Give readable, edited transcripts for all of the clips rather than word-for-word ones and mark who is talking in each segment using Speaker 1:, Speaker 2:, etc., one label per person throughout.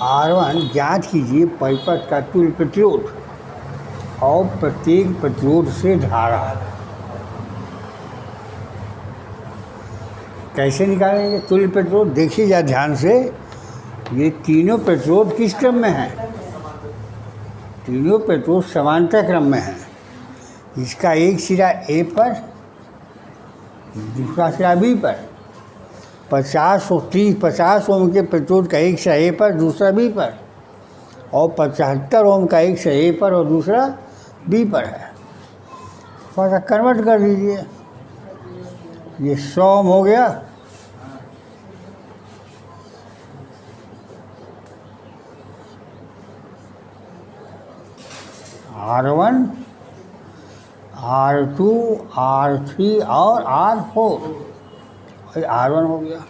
Speaker 1: R1 ज्ञात कीजिए परिपथ का तुल्य प्रतिरोध और प्रत्येक प्रतिरोध से धारा। कैसे निकालेंगे तुल्य प्रतिरोध? देखिए जरा ध्यान से, ये तीनों प्रतिरोध किस क्रम में हैं? तीनों प्रतिरोध समांतर क्रम में हैं। इसका एक सिरा ए पर, दूसरा सिरा बी पर। 50 ओम के प्रतिरोध का एक सिरा ए पर, दूसरा बी पर, और 75 ओम का एक सिरा ए पर और दूसरा बी पर है। थोड़ा सा कन्वर्ट कर दीजिए, ये 100 ओम हो गया। R1, R2, R3 और R4, R1 हो गया।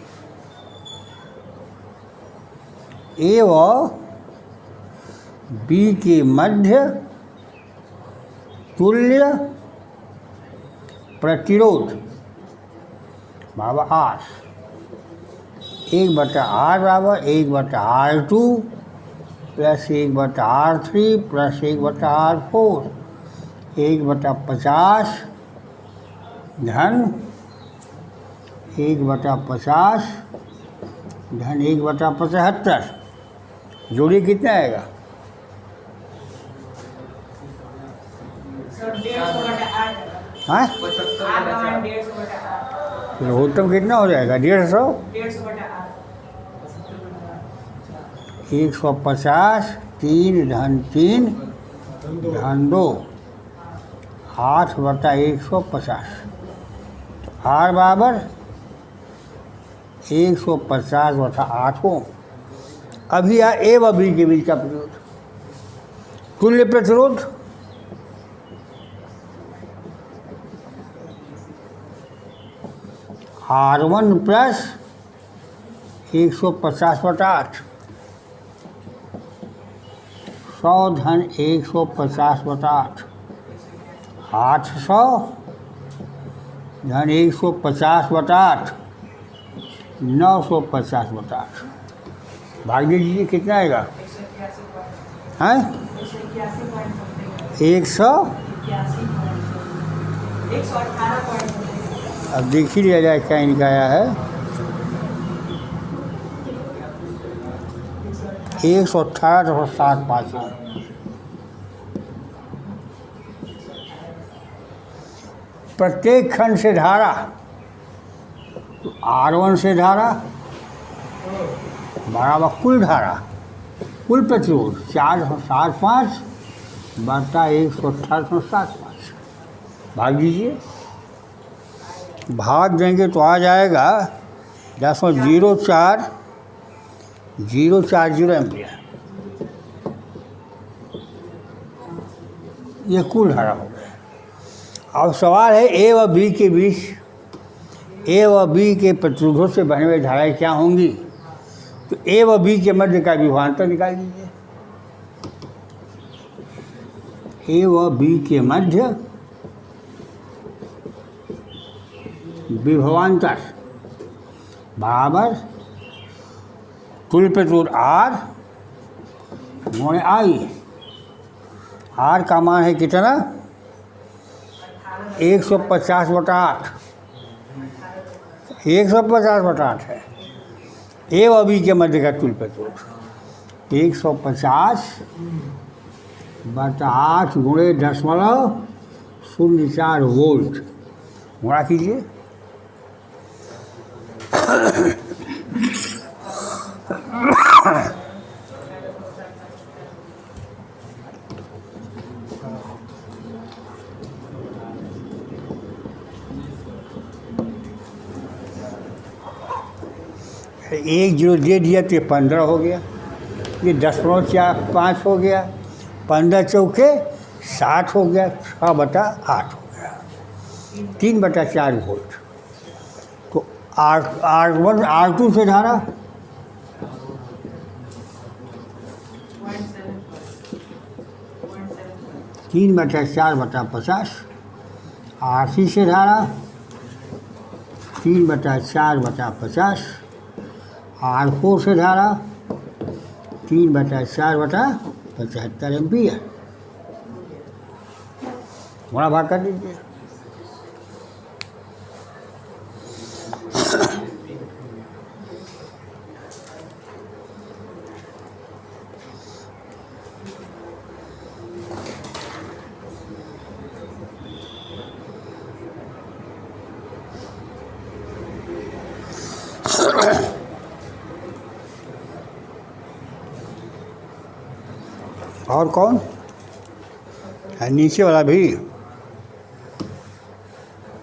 Speaker 1: ए व बी के मध्य तुल्य प्रतिरोध बराबर R, 1/R बराबर 1/R2 plus 1/R3 plus 1/R4, 1/50 धन 1/50 धन 1/75। जोड़िए कितना आएगा? हाँ, रोहतम कितना हो जाएगा? 150। 150 3 धन 3 धन 2, 8/150। R बराबर 150/8 ओम। अभी ए व बी के बीच का प्रतिरोध, तुल्य प्रतिरोध R1 प्लस 150/8, 100 धन 150/8, 800 धन 150/8, 950/8। भाग दीजिए कितना आएगा? हैं? 100। अब देख ही लिया जाए क्या इनका आया है। 118.75। प्रत्येक खंड से धारा, तो R1 से धारा बराबर कुल धारा, कुल प्रतिरोध 475 बटा 118.75। भाग दीजिए, भाग देंगे तो आ जाएगा 10.04 एम्पियर। ये कुल धारा हो गया। अब सवाल है ए व बी के बीच, ए व बी के प्रतिरोधों से बहने वाली धाराएँ क्या होंगी? तो ए व बी के मध्य का विभवांतर निकाल दीजिए। ए व बी के मध्य विभवांतर बराबर तुल्य प्रतिरोध R गुणे I। R का मान है कितना? 150/8, 150/8 है। ए व बी के मध्य का तुल्य प्रतिरोध 150/8 गुणे 0.04 वोल्ट। गुणा कीजिए, एक जीरो दे दिया तो ये 15 हो गया, ये 10.5 हो गया, 15 चौके 60 हो गया, 6/8 हो गया, 3/4 वोल्ट। तो R1 R2 से धारा 3/4/50, R3 से धारा 3/4/50, R4 से धारा 3/4/75 एम्पियर। बड़ा भाग कर दीजिए। और कौन है? नीचे वाला भी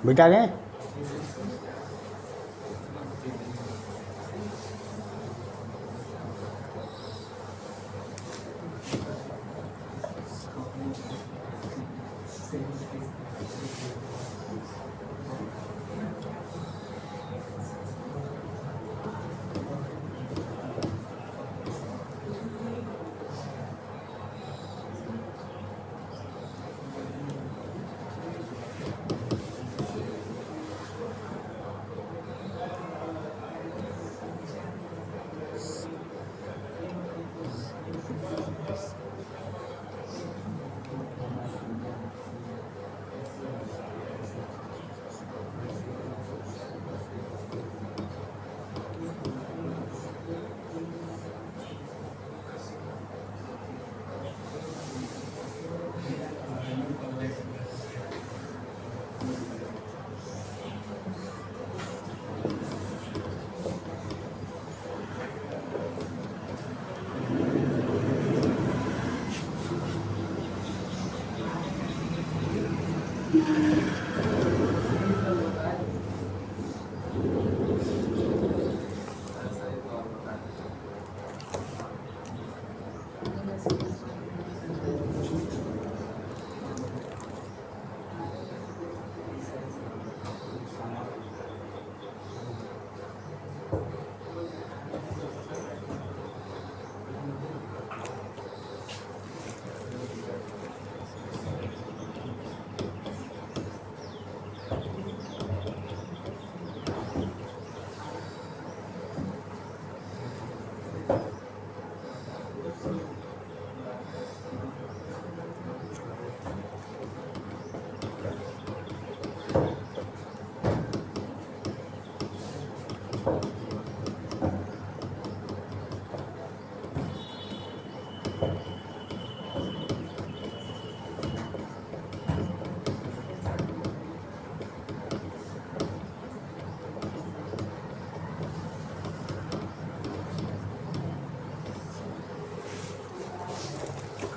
Speaker 1: बिटा दें।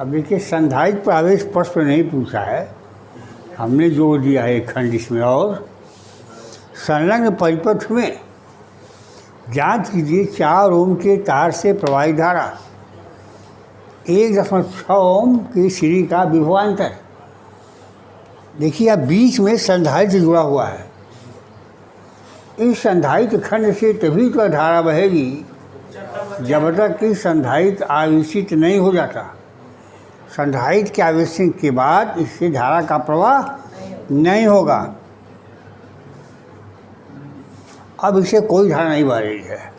Speaker 1: अब देखिए, संधारित्र पर आवेश प्रश्न नहीं पूछा है, हमने जोड़ दिया है एक खंड इसमें। और संलग्न परिपथ में जांच कीजिए 4 ओम के तार से प्रवाहित धारा 1.6 ओम की सीढ़ी का विभवांतर। देखिए, अब बीच में संधारित्र जुड़ा हुआ है। इस संधारित्र खंड से तभी तो धारा बहेगी जब तक कि संधारित्र आवेशित नहीं हो जाता। संधारित्र के आवेशन के बाद इससे धारा का प्रवाह नहीं होगा। अब इसे कोई धारा नहीं बह रही है,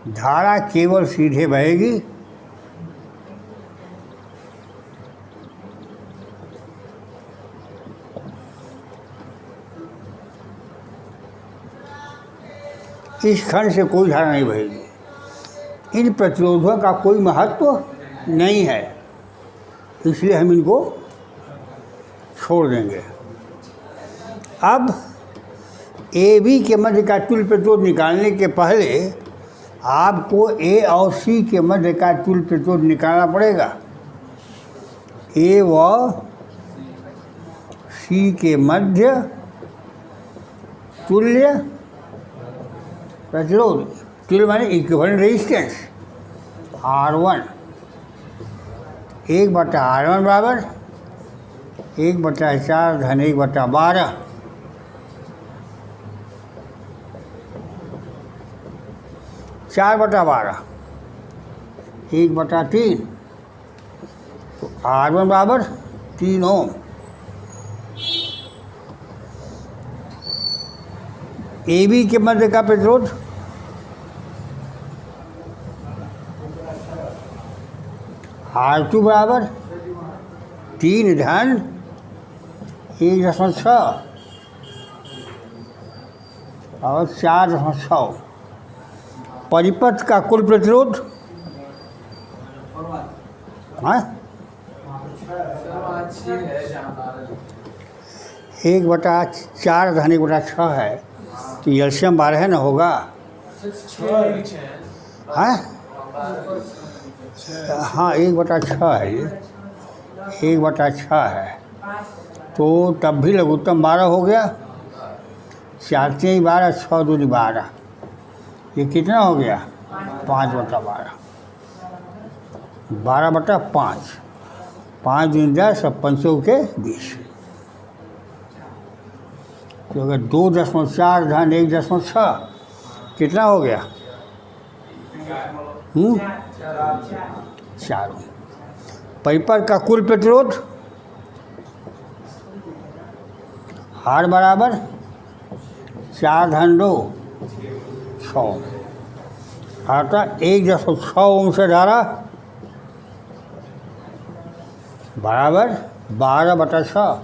Speaker 1: धारा केवल सीधे बहेगी। इस खंड से कोई धारा नहीं बहेगी। इन प्रतिरोधों का कोई महत्व नहीं है, इसलिए हम इनको छोड़ देंगे। अब ए बी के मध्य का तुल्य प्रतिरोध निकालने के पहले आपको ए और सी के मध्य का तुल्य प्रतिरोध निकालना पड़ेगा। ए व सी के मध्य तुल्य प्रतिरोध, तुल्य माने इक्विवेलेंट रेजिस्टेंस R1, 1/R1 बराबर 1/4 धन 1/12। चार बटा 12 1/3, तो R1 बराबर 3 ओम। ए बी के मध्य का प्रतिरोध R2 बराबर 3 धन 1.6 और 4.6। परिपथ का कुल प्रतिरोध हाँ 1/4 धन 1/6 है, तो एलसीएम 12 है ना होगा। हाँ हाँ 1/6 है ये, 1/6 है, तो तब भी लघुत्तम 12 हो गया। 4 3 12, 6 2 12, ये कितना हो गया 5/12, 12/5, 5 दूनी 10 और 5 के 20। तो अगर 2.4 धन 1.6 कितना हो गया 4 ओम। परिपथ का कुल प्रतिरोध R बराबर 4 धन 2 6, अर्थात 1.6 ओम से धारा बराबर 12/6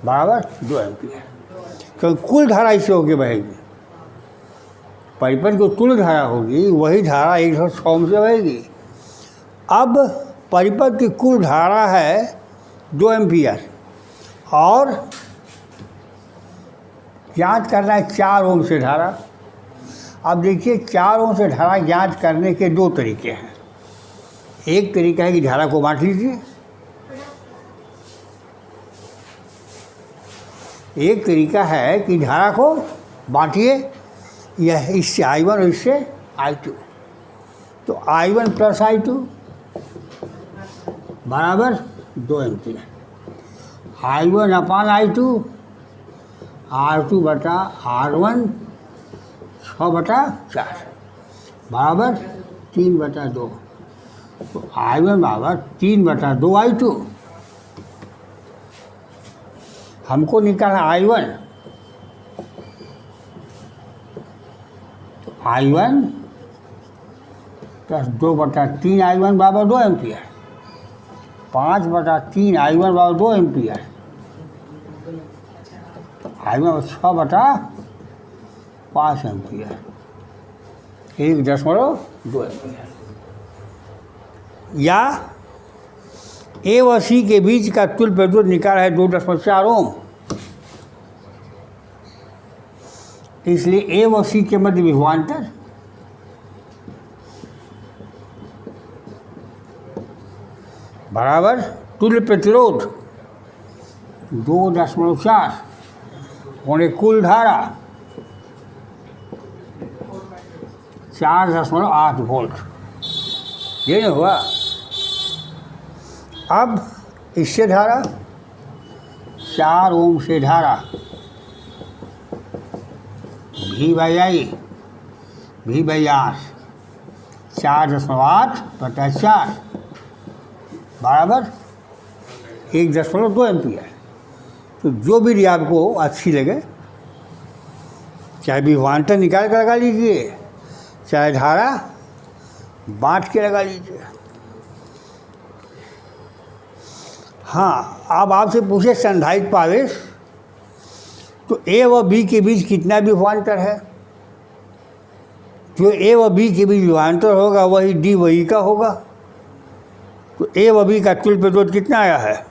Speaker 1: बराबर 2 एम्पीयर। तो कुल धारा इससे होकर बहेगी। परिपथ को कुल धारा होगी, वही धारा 1.6 ओम से बहेगी। अब परिपथ की कुल धारा है 2 एम्पीयर और जांच करना है 4 ओम से धारा। अब देखिए 4 ओम से धारा जांच करने के 2 तरीके हैं। एक तरीका है कि धारा को बांट लीजिए, एक तरीका है कि धारा को बांटिए, यह इससे I1 और इससे I2, तो I1 प्लस I2 बराबर 2 एम्पीयर, I1 अपान I2 R2/R1 6/4 बराबर 3/2, तो I1 बराबर 3/2 I2। हमको निकाला I1, तो I1 प्लस 2/3 I1 बराबर 2 एम्पीयर, 5/3 I1 बराबर 2 एम्पीयर, I1 6/5 एम्पीयर, 1.2 एम्पीयर। या ए व सी के बीच का कुल प्रतिरोध निकाला है 2.4 ओम, इसलिए ए व सी के मध्य विभवांतर बराबर तुल्य प्रतिरोध 2.4 होने कुल धारा 4.8 वोल्ट, ये नहीं हुआ। अब इससे धारा 4 ओम से धारा V/I V/R 4.8/4 बराबर 1.2 एम्पीयर। तो जो भी आपको अच्छी लगे, चाहे विभवांतर निकाल कर लगा लीजिए, चाहे धारा बांट के लगा लीजिए। हाँ, अब आपसे पूछे संधारित्र पावेश, तो ए व बी के बीच कितना विभवांतर है। जो ए व बी के बीच विभवांतर होगा वही डी वही का होगा। तो ए व बी का तुल्य प्रतिरोध कितना आया है,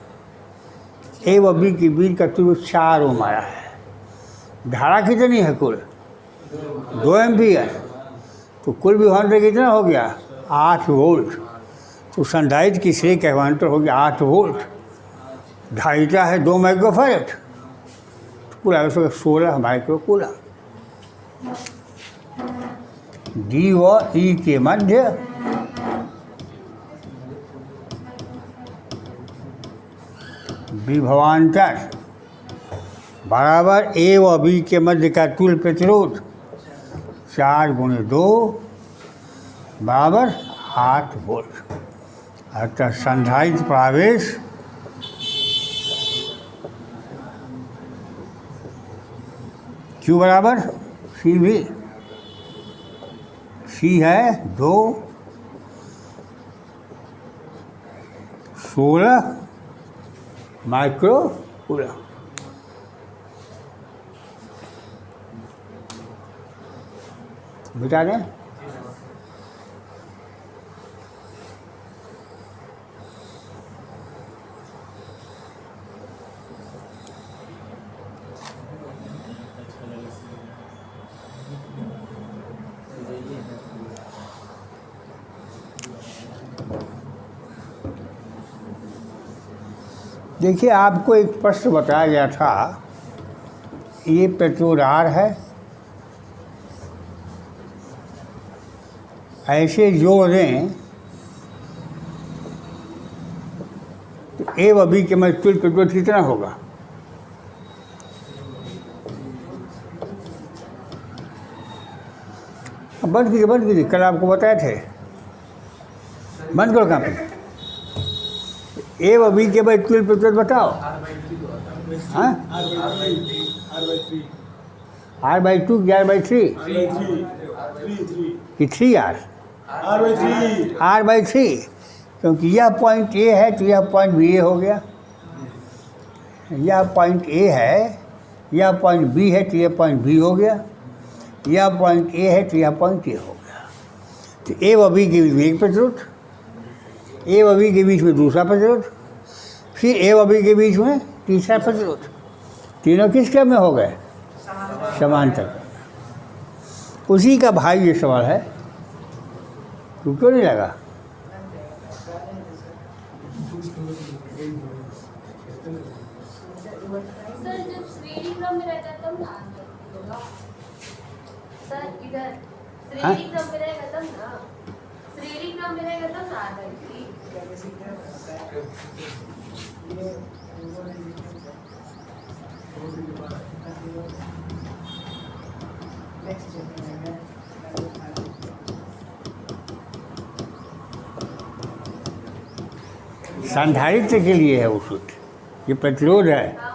Speaker 1: ए व बी के बीच का तुल्य 4 ओम आया है। धारा कितनी है कुल 2 एम्पीयर, तो कुल विभवांतर कितना हो गया 8 वोल्ट। तो संधारित्र की श्रेणी का विभवांतर हो गया 8 वोल्ट। धारिता है 2 माइक्रोफैराड, कुल आवश्यक 16 माइक्रोकूलम। डी व ई के मध्य विभवांतर बराबर ए व बी के मध्य का तुल्य प्रतिरोध 4 × 2 बराबर 8 वोल्ट। अतः संधारित्र प्रावेश Q बराबर सी भी, सी है 2 16 माइक्रो कूलम। बता दें, देखिए आपको एक प्रश्न बताया गया था, ये पेट्रोल आर है, ऐसे जोड़ दें तो ए व बी के मध्य कुल पेट्रोल कितना होगा? बंद कीजिए, कल आपको बताए थे, बंद करो काम। ए व बी के बाद कुल पेट्रोल बताओ। हाँ, R/2 कि R/3 कि 3R? R/3, क्योंकि यह पॉइंट ए है तो यह पॉइंट बी ए हो गया, यह पॉइंट ए है, यह पॉइंट बी है तो यह पॉइंट बी हो गया, यह पॉइंट ए है तो यह पॉइंट ए हो गया। तो ए व बी के बीच में एक पेट्रोल, ए व बी के बीच में दूसरा पेट्रोल, फिर ए व बी के बीच में तीसरा पेट्रोल। तीनों किस क्रम में हो गए? समांतर। उसी का भाई ये सवाल है, तू क्यों नहीं लगा?
Speaker 2: सर जब श्रेणी क्रम में रहता तब ना होगा सर, इधर श्रेणी क्रम में रहेगा तब ना, श्रेणी क्रम में रहेगा तब ना आता है।
Speaker 1: संधारित्र के लिए है वो सूत्र, ये प्रतिरोध है।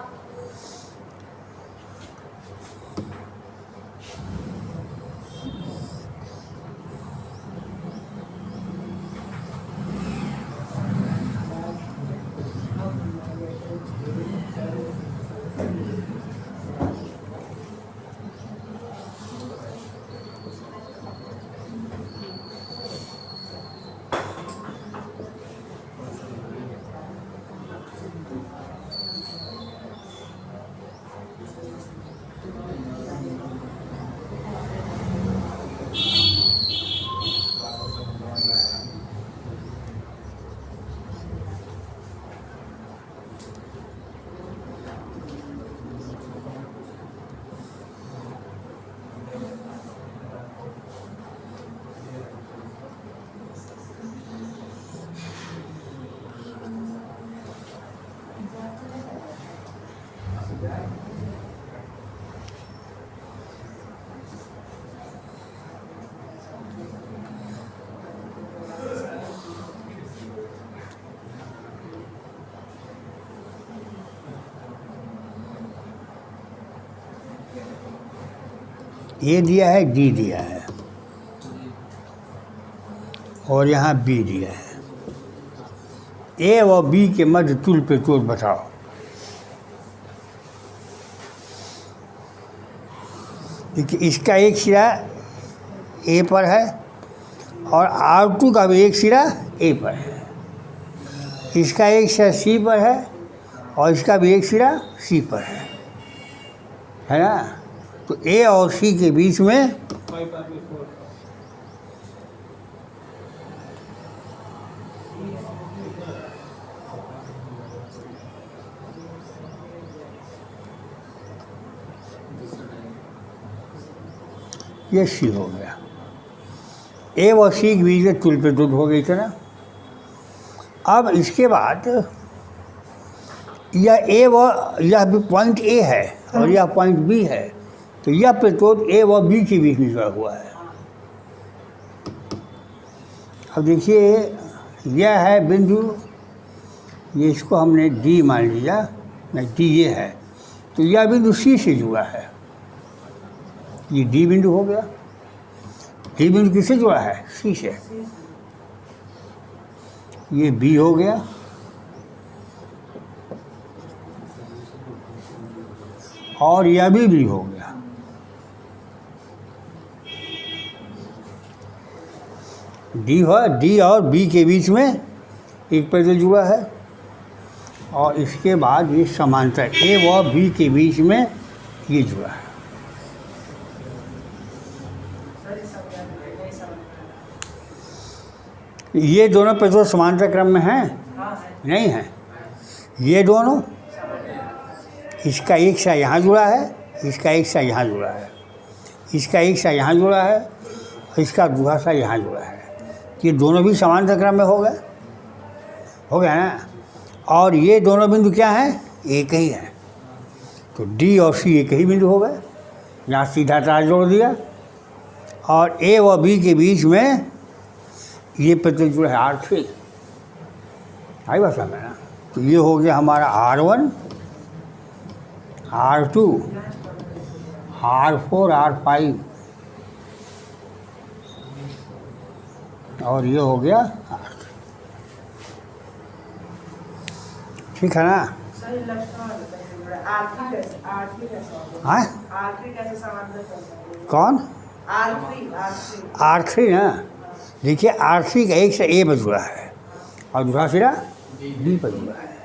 Speaker 1: ए दिया है, डी दिया है और यहाँ बी दिया है। ए व बी के मध्य तुल पेट्रोल बताओ। देखिए इसका एक सिरा ए पर है और R2 का भी एक सिरा ए पर है, इसका एक सिरा सी पर है और इसका भी एक सिरा सी पर है ना? तो ए और सी के बीच में ये सी हो गया। ए और सी के बीच में तुल पे तुल हो गई थी ना। अब इसके बाद यह ए व यह भी पॉइंट ए है और यह पॉइंट बी है, तो यह पेट्रोल ए व बी के बीच में जुड़ा हुआ है। अब देखिए यह है बिंदु, ये इसको हमने डी मान लिया, नहीं डी ये है, तो यह बिंदु सी से जुड़ा है, ये डी बिंदु हो गया। डी बिंदु किससे जुड़ा है? सी से। ये बी हो गया और यह भी हो गया। डी और बी के बीच में एक पैदल जुड़ा है, और इसके बाद ये समांतर ए व बी के बीच में ये जुड़ा है। ये दोनों पैदल समांतर क्रम में हैं? नहीं है। ये दोनों, इसका एक सा यहाँ जुड़ा है, इसका एक सा यहाँ जुड़ा है, इसका एक सा यहाँ जुड़ा है, इसका दूसरा सा यहाँ जुड़ा है। ये दोनों भी समांतर क्रम में हो गया ना। और ये दोनों बिंदु क्या हैं? एक ही हैं। तो डी और सी एक ही बिंदु हो गए, यहाँ सीधा तार जोड़ दिया, और ए व बी के बीच में ये पैदल जुड़ा है R3। आई बात समझ ना। तो ये हो गया हमारा R1, R2, R4, R5, और ये हो गया R3। ठीक है ना? हाँ, कौन? R3 ना। देखिए R3 का एक से ए पर जुड़ा है और दूसरा सिरा बी पर जुड़ा है।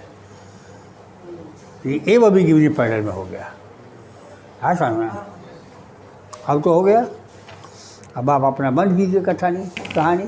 Speaker 1: ये ए व बी की पैरेलल में हो गया। हाँ समझ, अब तो हो गया। अब आप अपना बंद कीजिए कहानी।